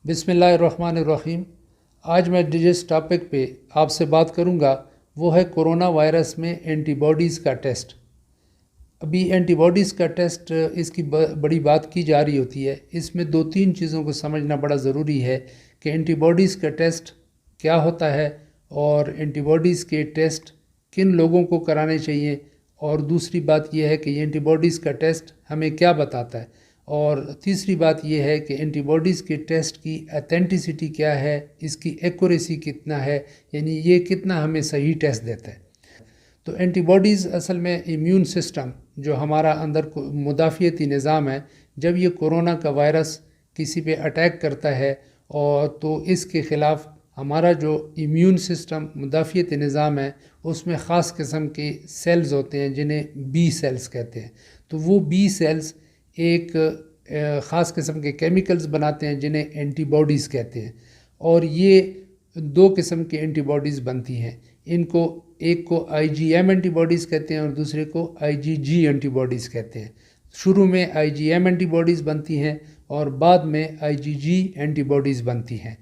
बिस्मिल्लाहिर्रहमानिर्रहीम। आज मैं जिस टॉपिक पे आपसे बात करूंगा वो है कोरोना वायरस में एंटीबॉडीज़ का टेस्ट। अभी एंटीबॉडीज़ का टेस्ट इसकी बड़ी बात की जा रही होती है। इसमें दो तीन चीज़ों को समझना बड़ा ज़रूरी है कि एंटीबॉडीज़ का टेस्ट क्या होता है और एंटीबॉडीज़ के टेस्ट किन लोगों को कराने चाहिए, और दूसरी बात यह है कि ये एंटीबॉडीज़ का टेस्ट हमें क्या बताता है, और तीसरी बात यह है कि एंटीबॉडीज़ के टेस्ट की ऑथेंटिसिटी क्या है, इसकी एक्यूरेसी कितना है, यानी ये कितना हमें सही टेस्ट देता है। तो एंटीबॉडीज़ असल में इम्यून सिस्टम जो हमारा अंदर मुदाफ़ियती निज़ाम है, जब ये कोरोना का वायरस किसी पे अटैक करता है और तो इसके ख़िलाफ़ हमारा जो इम्यून सिस्टम मुदाफ़ियती निज़ाम है उसमें ख़ास किस्म के सेल्स होते हैं जिन्हें बी सेल्स कहते हैं। तो वो बी सेल्स एक ख़ास किस्म के केमिकल्स बनाते हैं जिन्हें एंटीबॉडीज़ कहते हैं, और ये दो किस्म की एंटीबॉडीज़ बनती हैं। इनको एक को IgM एंटीबॉडीज़ कहते हैं और दूसरे को IgG एंटीबॉडीज़ कहते हैं। शुरू में IgM एंटीबॉडीज़ बनती हैं और बाद में IgG एंटीबॉडीज़ बनती हैं।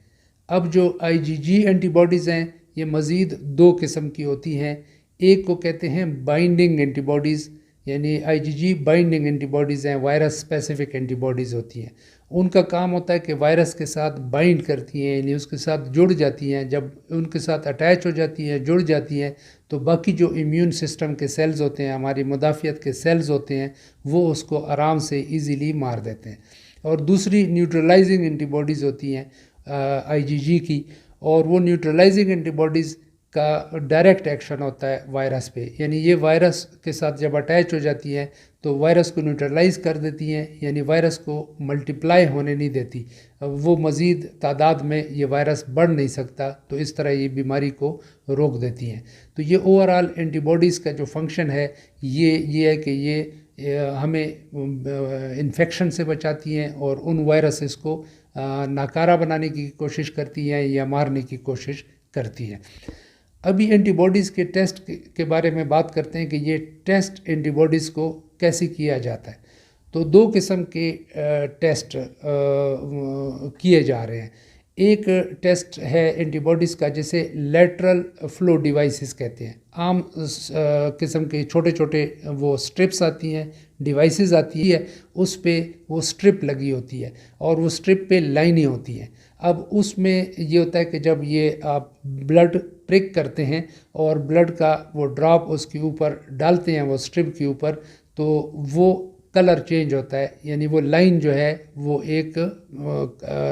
अब जो IgG एंटीबॉडीज़ हैं ये मज़ीद दो किस्म की होती हैं। एक को कहते हैं बाइंडिंग एंटीबॉडीज़, यानी IgG बाइंडिंग एंटीबॉडीज़ हैं, वायरस स्पेसिफिक एंटीबॉडीज़ होती हैं। उनका काम होता है कि वायरस के साथ बाइंड करती हैं, यानी उसके साथ जुड़ जाती हैं। जब उनके साथ अटैच हो जाती हैं, जुड़ जाती हैं, तो बाकी जो इम्यून सिस्टम के सेल्स होते हैं, हमारी मुदाफ़ियत के सेल्स होते हैं, वो उसको आराम से ईज़िली मार देते हैं। और दूसरी न्यूट्रलाइजिंग एंटीबॉडीज़ होती हैं IgG की, और वो न्यूट्रलाइजिंग एंटीबॉडीज़ का डायरेक्ट एक्शन होता है वायरस पे, यानी ये वायरस के साथ जब अटैच हो जाती हैं तो वायरस को न्यूट्रलाइज़ कर देती हैं, यानी वायरस को मल्टीप्लाई होने नहीं देती। वो मज़ीद तादाद में ये वायरस बढ़ नहीं सकता, तो इस तरह ये बीमारी को रोक देती हैं। तो ये ओवरऑल एंटीबॉडीज़ का जो फंक्शन है ये है कि ये हमें इन्फेक्शन से बचाती हैं और उन वायरसेस को नाकारा बनाने की कोशिश करती हैं या मारने की कोशिश करती हैं। अभी एंटीबॉडीज़ के टेस्ट के बारे में बात करते हैं कि ये टेस्ट एंटीबॉडीज़ को कैसे किया जाता है। तो दो किस्म के टेस्ट किए जा रहे हैं। एक टेस्ट है एंटीबॉडीज़ का जिसे लेटरल फ्लो डिवाइसेस कहते हैं। आम किस्म के छोटे छोटे वो स्ट्रिप्स आती हैं, डिवाइसेस आती है, उस पे वो स्ट्रिप लगी होती है और वो स्ट्रिप पे लाइनें होती हैं। अब उसमें ये होता है कि जब ये आप ब्लड प्रिक करते हैं और ब्लड का वो ड्रॉप उसके ऊपर डालते हैं, वो स्ट्रिप के ऊपर, तो वो कलर चेंज होता है, यानी वो लाइन जो है वो एक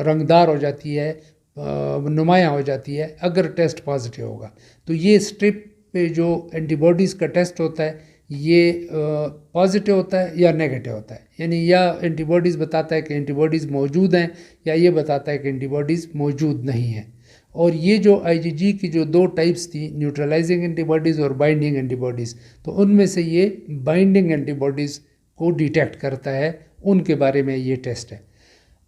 रंगदार हो जाती है, नुमायाँ हो जाती है अगर टेस्ट पॉजिटिव होगा। तो ये स्ट्रिप पे जो एंटीबॉडीज़ का टेस्ट होता है ये पॉजिटिव होता है या नेगेटिव होता है, यानी या एंटीबॉडीज़ बताता है कि एंटीबॉडीज़ मौजूद हैं या ये बताता है कि एंटीबॉडीज़ मौजूद नहीं हैं। और ये जो IgG की जो दो टाइप्स थी, न्यूट्रलाइजिंग एंटीबॉडीज़ और बाइंडिंग एंटीबॉडीज़, तो उनमें से ये बाइंडिंग एंटीबॉडीज़ को डिटेक्ट करता है, उनके बारे में ये टेस्ट है।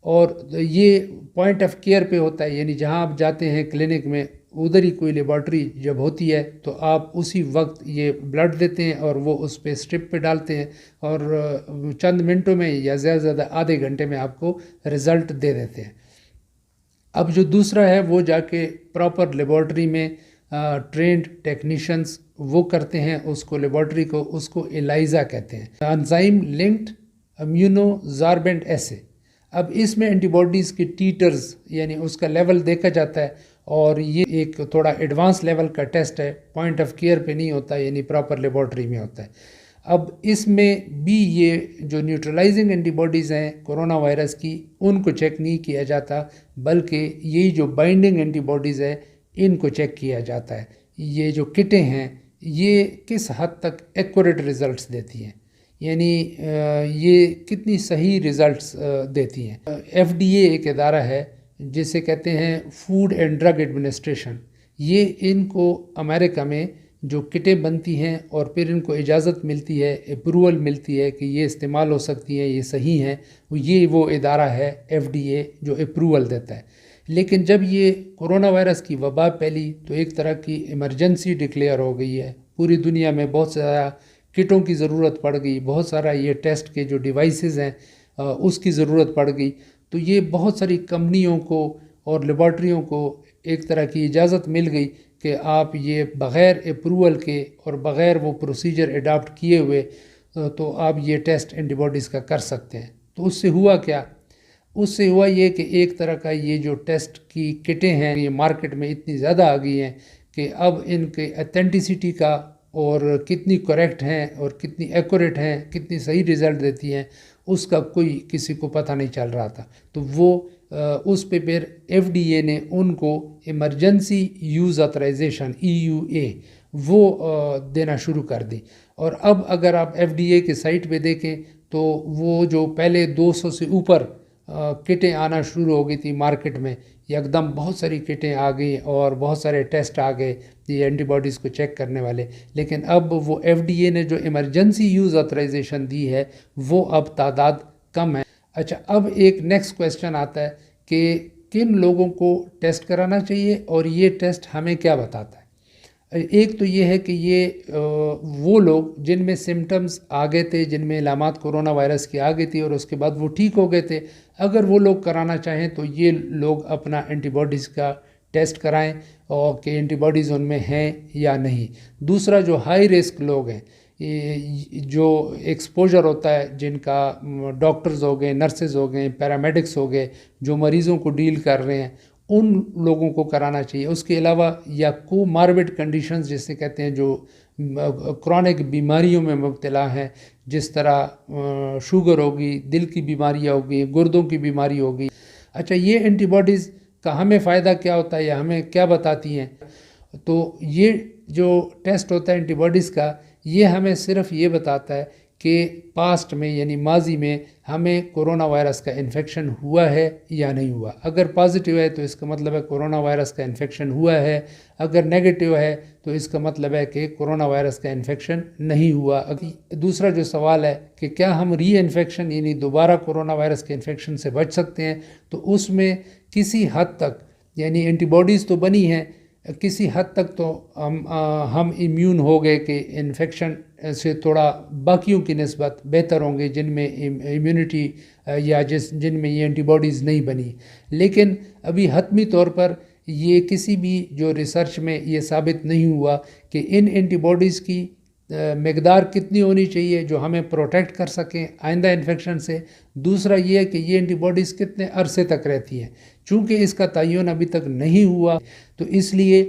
और ये पॉइंट ऑफ केयर पे होता है, यानी जहाँ आप जाते हैं क्लिनिक में उधर ही कोई लेबॉर्ट्री जब होती है तो आप उसी वक्त ये ब्लड देते हैं और वो उस पर स्ट्रिप पे डालते हैं और चंद मिनटों में या ज़्यादा से ज़्यादा आधे घंटे में आपको रिज़ल्ट दे देते हैं। अब जो दूसरा है वो जाके प्रॉपर लेबॉर्ट्री में ट्रेंड टेक्नीशियंस वो करते हैं उसको, लेबॉर्ट्री को, उसको एलाइजा कहते हैं, एंजाइम लिंक्ड इम्यूनोसार्बेंट एसे। अब इसमें एंटीबॉडीज़ की टीटर्स यानी उसका लेवल देखा जाता है, और ये एक थोड़ा एडवांस लेवल का टेस्ट है, पॉइंट ऑफ केयर पे नहीं होता, यानी प्रॉपर लेबॉर्ट्री में होता है। अब इसमें भी ये जो न्यूट्रलाइजिंग एंटीबॉडीज़ हैं कोरोना वायरस की, उनको चेक नहीं किया जाता, बल्कि यही जो बाइंडिंग एंटीबॉडीज़ है इनको चेक किया जाता है। ये जो किटें हैं ये किस हद तक एक्यूरेट रिज़ल्ट्स देती हैं, यानी ये कितनी सही रिज़ल्ट्स देती हैं। FDA एक इदारा है जिसे कहते हैं फूड एंड ड्रग एडमिनिस्ट्रेशन। ये इनको अमेरिका में जो किटें बनती हैं और फिर इनको इजाज़त मिलती है, अप्रूवल मिलती है कि ये इस्तेमाल हो सकती हैं, ये सही हैं, ये वो इदारा है FDA जो अप्रूवल देता है। लेकिन जब ये कोरोना वायरस की वबा फैली तो एक तरह की इमरजेंसी डिक्लेयर हो गई है पूरी दुनिया में, बहुत सारा किटों की ज़रूरत पड़ गई, बहुत सारा ये टेस्ट के जो डिवाइसेस हैं उसकी ज़रूरत पड़ गई। تو یہ بہت ساری کمپنیوں کو اور لیبارٹریوں کو ایک طرح کی اجازت مل گئی کہ آپ یہ بغیر اپروول کے اور بغیر وہ پروسیجر اڈاپٹ کیے ہوئے تو آپ یہ ٹیسٹ اینٹی باڈیز کا کر سکتے ہیں۔ تو اس سے ہوا کیا؟ اس سے ہوا یہ کہ ایک طرح کا یہ جو ٹیسٹ کی کٹیں ہیں یہ مارکیٹ میں اتنی زیادہ آ گئی ہیں کہ اب ان کے اتھینٹیسٹی کا اور کتنی کریکٹ ہیں اور کتنی ایکوریٹ ہیں، کتنی صحیح رزلٹ دیتی ہیں، اس کا کوئی کسی کو پتہ نہیں چل رہا تھا۔ تو وہ اس پہ پھر ایف ڈی اے نے ان کو ایمرجنسی یوز آتھرائزیشن EUA وہ دینا شروع کر دی۔ اور اب اگر آپ FDA کے سائٹ پہ دیکھیں تو وہ جو پہلے 200 سے اوپر کٹیں آنا شروع ہو گئی تھی مارکیٹ میں، یکدم بہت ساری کٹیں آ گئی اور بہت سارے ٹیسٹ آ گئے یہ اینٹی باڈیز کو چیک کرنے والے۔ لیکن اب وہ FDA نے جو ایمرجنسی یوز آتھرائزیشن دی ہے وہ اب تعداد کم ہے۔ اچھا، اب ایک نیکسٹ کویسچن آتا ہے کہ کن لوگوں کو ٹیسٹ کرانا چاہیے اور یہ ٹیسٹ ہمیں کیا بتاتا ہے؟ ایک تو یہ ہے کہ یہ وہ لوگ جن میں سمٹمز آ گئے تھے، جن میں علامات کرونا وائرس کی آ گئی تھی اور اس کے بعد وہ ٹھیک ہو گئے تھے، اگر وہ لوگ کرانا چاہیں تو یہ لوگ اپنا اینٹی باڈیز کا ٹیسٹ کرائیں اور کہ اینٹی باڈیز ان میں ہیں یا نہیں۔ دوسرا جو ہائی رسک لوگ ہیں، جو ایکسپوجر ہوتا ہے، جن کا ڈاکٹرز ہو گئے، نرسز ہو گئے، پیرامیڈکس ہو گئے، جو مریضوں کو ڈیل کر رہے ہیں، ان لوگوں کو کرانا چاہیے۔ اس کے علاوہ یا کو ماربڈ کنڈیشنز جسے کہتے ہیں، جو کرونک بیماریوں میں مبتلا ہیں، جس طرح شوگر ہوگی، دل کی بیماریاں ہوگی، گردوں کی بیماری ہوگی۔ اچھا، یہ اینٹی باڈیز کا ہمیں فائدہ کیا ہوتا ہے یا ہمیں کیا بتاتی ہیں؟ تو یہ جو ٹیسٹ ہوتا ہے اینٹی باڈیز کا، یہ ہمیں صرف یہ بتاتا ہے کہ پاسٹ میں یعنی ماضی میں ہمیں کرونا وائرس کا انفیکشن ہوا ہے یا نہیں ہوا۔ اگر پازیٹیو ہے تو اس کا مطلب ہے کرونا وائرس کا انفیکشن ہوا ہے، اگر نیگیٹیو ہے تو اس کا مطلب ہے کہ کرونا وائرس کا انفیکشن نہیں ہوا۔ دوسرا جو سوال ہے کہ کیا ہم ری انفیکشن یعنی دوبارہ کرونا وائرس کے انفیکشن سے بچ سکتے ہیں؟ تو اس میں کسی حد تک یعنی اینٹی باڈیز تو بنی ہیں، کسی حد تک تو ہم امیون ہو گئے کہ انفیکشن سے تھوڑا باقیوں کی نسبت بہتر ہوں گے جن میں امیونٹی یا جن میں یہ اینٹی باڈیز نہیں بنی۔ لیکن ابھی حتمی طور پر یہ کسی بھی جو ریسرچ میں یہ ثابت نہیں ہوا کہ ان اینٹی باڈیز کی مقدار کتنی ہونی چاہیے جو ہمیں پروٹیکٹ کر سکیں آئندہ انفیکشن سے۔ دوسرا یہ ہے کہ یہ اینٹی باڈیز کتنے عرصے تک رہتی ہیں، چونکہ اس کا تعین ابھی تک نہیں ہوا، تو اس لیے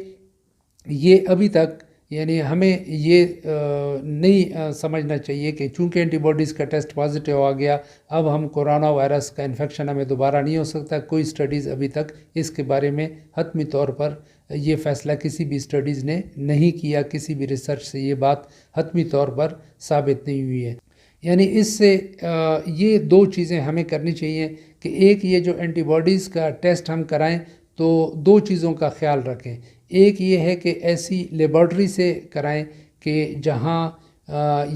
یہ ابھی تک یعنی ہمیں یہ نہیں سمجھنا چاہیے کہ چونکہ اینٹی باڈیز کا ٹیسٹ پازیٹیو آ گیا اب ہم کرونا وائرس کا انفیکشن ہمیں دوبارہ نہیں ہو سکتا۔ کوئی سٹڈیز ابھی تک اس کے بارے میں حتمی طور پر یہ فیصلہ کسی بھی سٹڈیز نے نہیں کیا، کسی بھی ریسرچ سے یہ بات حتمی طور پر ثابت نہیں ہوئی ہے۔ یعنی اس سے یہ دو چیزیں ہمیں کرنی چاہیے کہ ایک یہ جو اینٹی باڈیز کا ٹیسٹ ہم کرائیں تو دو چیزوں کا خیال رکھیں۔ ایک یہ ہے کہ ایسی لیبارٹری سے کرائیں کہ جہاں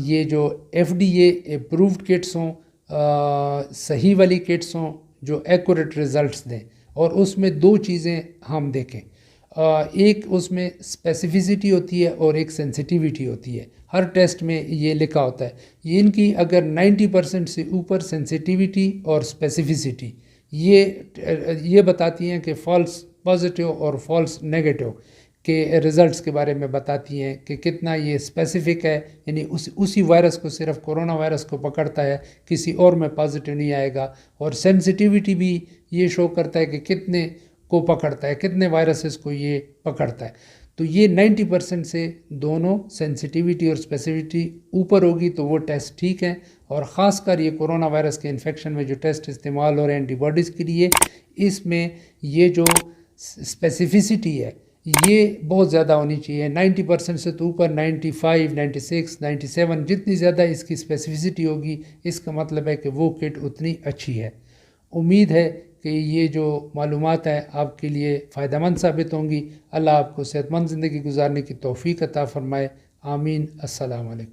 یہ جو FDA اپرووڈ کٹس ہوں، صحیح والی کٹس ہوں جو ایکوریٹ رزلٹس دیں، اور اس میں دو چیزیں ہم دیکھیں۔ ایک اس میں اسپیسیفسٹی ہوتی ہے اور ایک سینسیٹیوٹی ہوتی ہے۔ ہر ٹیسٹ میں یہ لکھا ہوتا ہے، یہ ان کی اگر 90% سے اوپر سینسیٹیوٹی اور اسپیسیفسٹی یہ بتاتی ہیں کہ فالس پازیٹیو اور فالس نیگیٹو کے رزلٹس کے بارے میں بتاتی ہیں کہ کتنا یہ اسپیسیفک ہے، یعنی اسی وائرس کو صرف کرونا وائرس کو پکڑتا ہے، کسی اور میں پازیٹیو نہیں آئے گا۔ اور سینسیٹیوٹی بھی یہ شو کرتا ہے کہ کتنے کو پکڑتا ہے، کتنے وائرسز کو یہ پکڑتا ہے۔ تو یہ 90% سے دونوں سینسیٹیوٹی اور اسپیسیفٹی اوپر ہوگی تو وہ ٹیسٹ ٹھیک ہیں۔ اور خاص کر یہ کرونا وائرس کے انفیکشن میں جو ٹیسٹ استعمال ہو رہے ہیں اینٹی باڈیز کے لیے، اس میں یہ جو اسپیسیفسٹی ہے یہ بہت زیادہ ہونی چاہیے، 90% سے تو اوپر، 95، 96، 97، جتنی زیادہ اس کی اسپیسیفسٹی ہوگی اس کا مطلب ہے کہ وہ کٹ اتنی اچھی ہے۔ امید ہے کہ یہ جو معلومات ہیں آپ کے لیے فائدہ مند ثابت ہوں گی۔ اللہ آپ کو صحت مند زندگی گزارنے کی توفیق عطا فرمائے، آمین۔ السلام علیکم۔